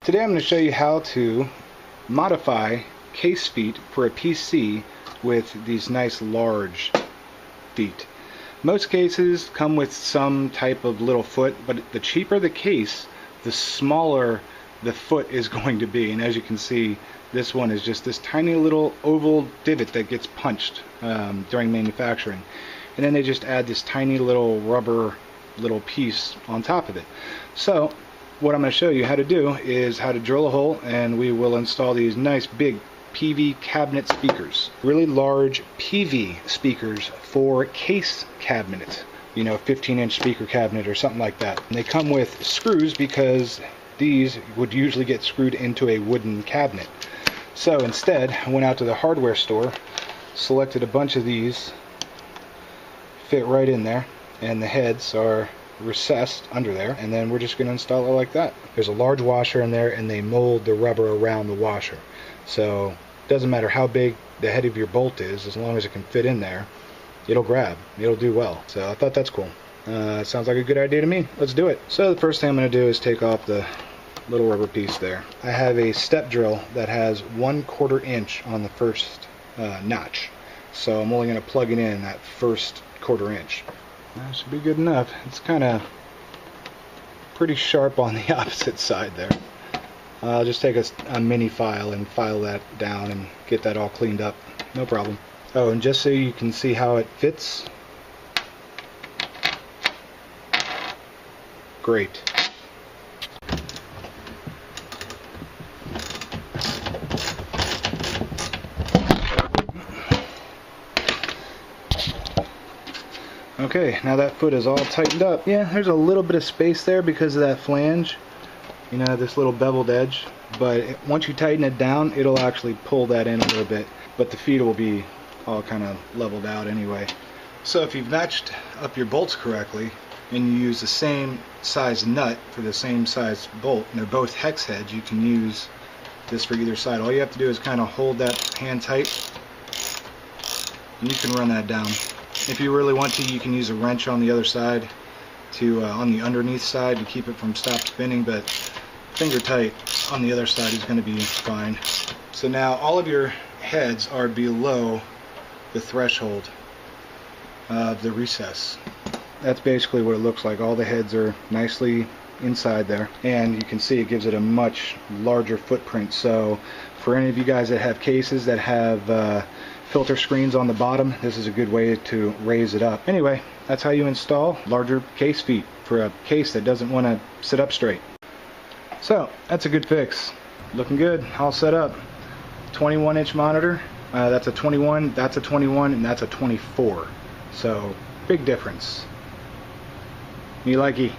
Today I'm going to show you how to modify case feet for a PC with these nice large feet. Most cases come with some type of little foot, but the cheaper the case, the smaller the foot is going to be. And as you can see, this one is just this tiny little oval divot that gets punched during manufacturing. And then they just add this tiny little rubber little piece on top of it. So what I'm going to show you how to do is how to drill a hole, and we will install these nice big Peavy cabinet speakers. Really large Peavy speakers for case cabinet. You know, 15-inch speaker cabinet or something like that. And they come with screws because these would usually get screwed into a wooden cabinet. So instead, I went out to the hardware store, selected a bunch of these, fit right in there, and the heads are recessed under there, and then we're just going to install it like that. There's a large washer in there, and they mold the rubber around the washer. So it doesn't matter how big the head of your bolt is, as long as it can fit in there, it'll grab, it'll do well. So I thought that's cool. Sounds like a good idea to me. Let's do it. So the first thing I'm going to do is take off the little rubber piece there. I have a step drill that has 1/4 inch on the first notch. So I'm only going to plug it in that first 1/4 inch. That should be good enough. It's kind of pretty sharp on the opposite side there. I'll just take a mini file and file that down and get that all cleaned up. No problem. Oh, and just so you can see how it fits. Great. Okay, now that foot is all tightened up. Yeah, there's a little bit of space there because of that flange. You know, this little beveled edge. But once you tighten it down, it'll actually pull that in a little bit. But the feet will be all kind of leveled out anyway. So if you've matched up your bolts correctly, and you use the same size nut for the same size bolt, and they're both hex heads, you can use this for either side. All you have to do is kind of hold that hand tight, and you can run that down. If you really want to, you can use a wrench on the other side, on the underneath side, to keep it from stop spinning, but finger tight on the other side is going to be fine. So now all of your heads are below the threshold of the recess. That's basically what it looks like. All the heads are nicely inside there, and you can see it gives it a much larger footprint. So for any of you guys that have cases that have filter screens on the bottom, this is a good way to raise it up. Anyway, that's how you install larger case feet for a case that doesn't want to sit up straight. So that's a good fix. Looking good, all set up. 21-inch monitor. That's a 21, that's a 21, and that's a 24. So big difference. Me likey.